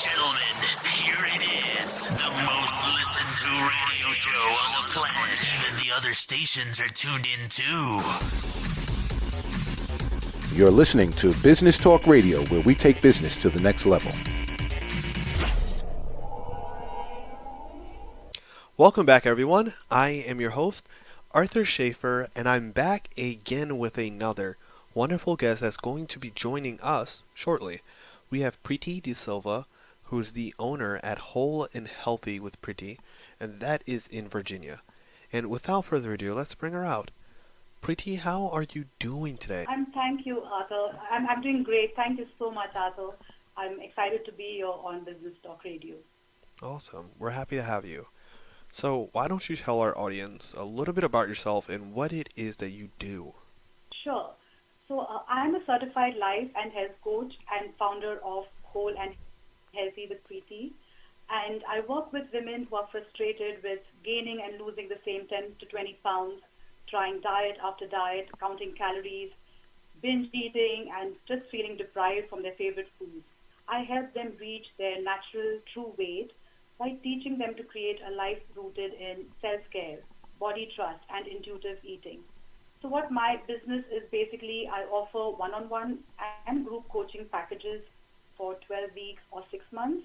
gentlemen, here it is. The most listened to radio show on the planet. Even the other stations are tuned in too. You're listening to Business Talk Radio, where we take business to the next level. Welcome back, everyone. I am your host, Arthur Schaefer, and I'm back again with another wonderful guest that's going to be joining us shortly. We have Priti DSilva, who's the owner at Whole and Healthy with Priti, and that is in Virginia. And without further ado, let's bring her out. Priti, how are you doing today? Thank you, Arthur. I'm doing great. Thank you so much, Arthur. I'm excited to be here on Business Talk Radio. Awesome. We're happy to have you. So why don't you tell our audience a little bit about yourself and what it is that you do? Sure. So I'm a certified life and health coach and founder of Whole and Healthy with Priti. And I work with women who are frustrated with gaining and losing the same 10 to 20 pounds, trying diet after diet, counting calories, binge eating, and just feeling deprived from their favorite foods. I help them reach their natural, true weight by teaching them to create a life rooted in self-care, body trust, and intuitive eating. So what my business is basically, I offer one-on-one and group coaching packages for 12 weeks or 6 months.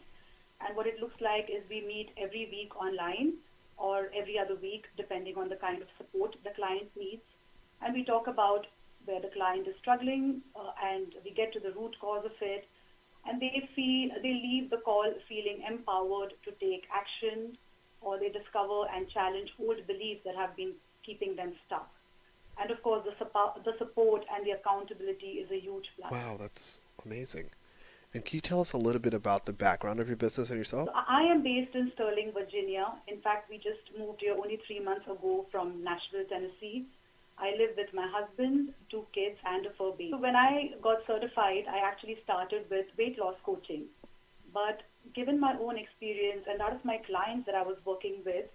And what it looks like is we meet every week online or every other week, depending on the kind of support the client needs. And we talk about where the client is struggling, and we get to the root cause of it. And they leave the call feeling empowered to take action, or they discover and challenge old beliefs that have been keeping them stuck. And of course, the support and the accountability is a huge plus. Wow, that's amazing. And can you tell us a little bit about the background of your business and yourself? So I am based in Sterling, Virginia. In fact, we just moved here only 3 months ago from Nashville, Tennessee. I live with my husband, 2 kids, and a fur baby. So when I got certified, I actually started with weight loss coaching. But given my own experience and that of my clients that I was working with,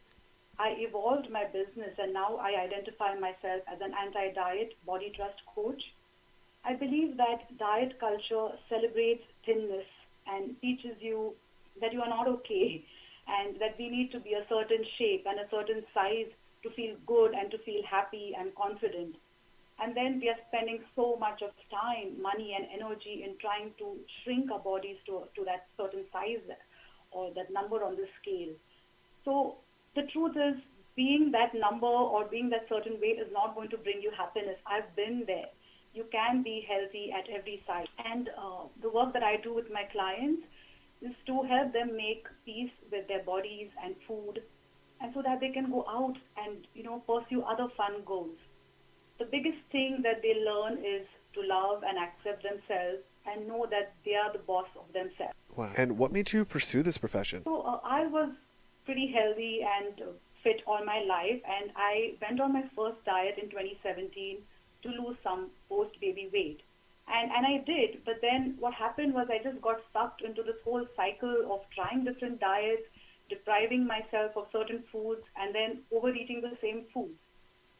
I evolved my business, and now I identify myself as an anti-diet body trust coach. I believe that diet culture celebrates thinness and teaches you that you are not okay, and that we need to be a certain shape and a certain size to feel good and to feel happy and confident. And then we are spending so much of time, money, and energy in trying to shrink our bodies to that certain size or that number on the scale. So the truth is, being that number or being that certain weight is not going to bring you happiness. I've been there. You can be healthy at every size. And the work that I do with my clients is to help them make peace with their bodies and food, and so that they can go out and, pursue other fun goals. The biggest thing that they learn is to love and accept themselves and know that they are the boss of themselves. Wow. And what made you pursue this profession? So I was pretty healthy and fit all my life, and I went on my first diet in 2017 to lose some post-baby weight. And I did, but then what happened was I just got sucked into this whole cycle of trying different diets, depriving myself of certain foods, and then overeating the same food.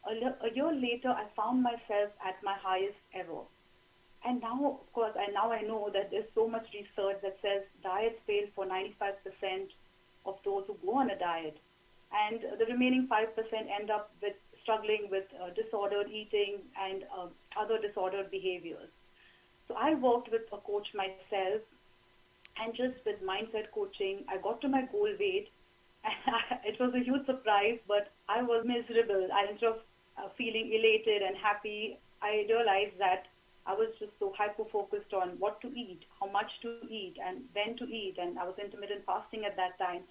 A year later, I found myself at my highest ever. And now, of course, I know that there's so much research that says diets fail for 95% of those who go on a diet. And the remaining 5% end up with struggling with disordered eating and other disordered behaviors. So I worked with a coach myself, and just with mindset coaching, I got to my goal weight. It was a huge surprise, but I was miserable. Instead of feeling elated and happy, I realized that I was just so hyper-focused on what to eat, how much to eat, and when to eat. And I was intermittent fasting at that time.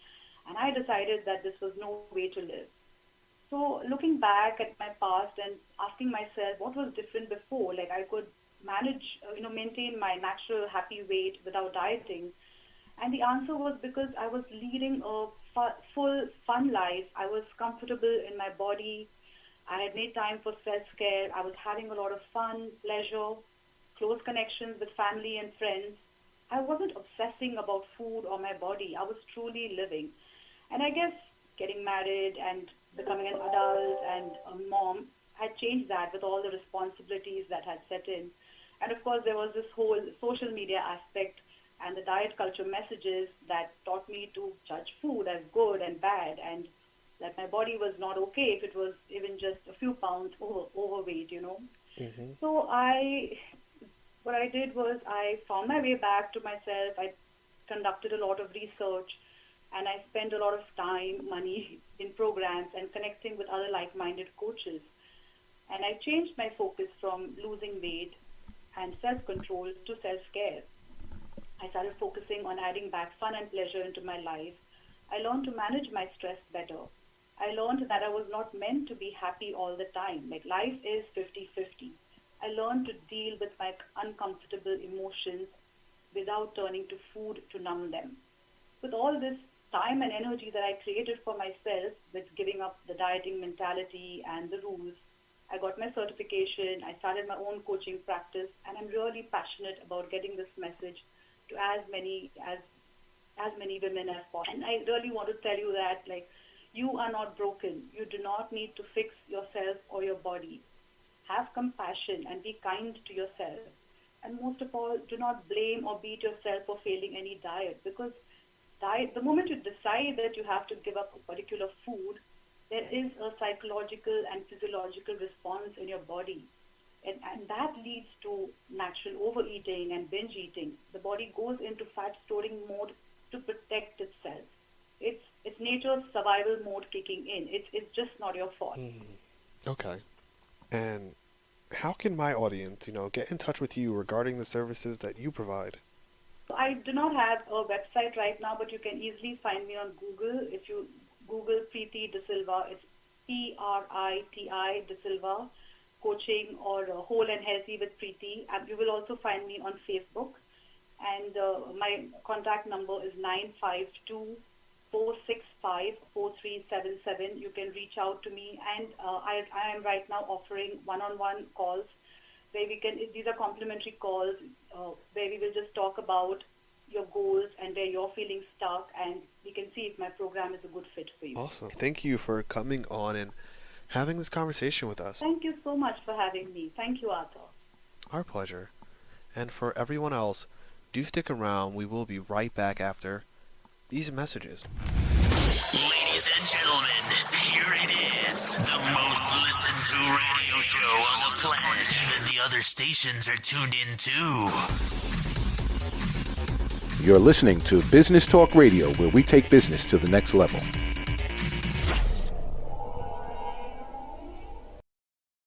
And I decided that this was no way to live. So looking back at my past and asking myself what was different before, like I could manage, maintain my natural happy weight without dieting. And the answer was because I was leading a full fun life. I was comfortable in my body. I had made time for self-care. I was having a lot of fun, pleasure, close connections with family and friends. I wasn't obsessing about food or my body. I was truly living. And I guess getting married and becoming an adult and a mom had changed that with all the responsibilities that had set in. And of course, there was this whole social media aspect and the diet culture messages that taught me to judge food as good and bad, and that my body was not okay if it was even just a few pounds overweight, Mm-hmm. So what I did was I found my way back to myself. I conducted a lot of research, and I spent a lot of time, money in programs and connecting with other like-minded coaches. And I changed my focus from losing weight and self-control to self-care. I started focusing on adding back fun and pleasure into my life. I learned to manage my stress better. I learned that I was not meant to be happy all the time. Like, life is 50-50. I learned to deal with my uncomfortable emotions without turning to food to numb them. With all this time and energy that I created for myself with giving up the dieting mentality and the rules, I got my certification, I started my own coaching practice, and I'm really passionate about getting this message to as many women as possible. And I really want to tell you that, like, you are not broken. You do not need to fix yourself or your body. Have compassion and be kind to yourself. And most of all, do not blame or beat yourself for failing any diet, because the moment you decide that you have to give up a particular food, there is a psychological and physiological response in your body. And that leads to natural overeating and binge eating. The body goes into fat storing mode to protect itself. It's nature's survival mode kicking in. It's just not your fault. Okay. And how can my audience, get in touch with you regarding the services that you provide? I do not have a website right now, but you can easily find me on Google. If you Google Priti DSilva, it's Priti DSilva, coaching, or Whole and Healthy with Priti. And you will also find me on Facebook. And my contact number is 952-465-4377. You can reach out to me. And I am right now offering one-on-one calls where these are complimentary calls where we will just talk about your goals and where you're feeling stuck, and we can see if my program is a good fit for you. Awesome. Thank you for coming on and having this conversation with us. Thank you so much for having me. Thank you, Arthur. Our pleasure. And for everyone else, do stick around. We will be right back after these messages. Ladies and gentlemen, here it is, the most listened to radio show on the planet. Even the other stations are tuned in too. You're listening to Business Talk Radio, where we take business to the next level.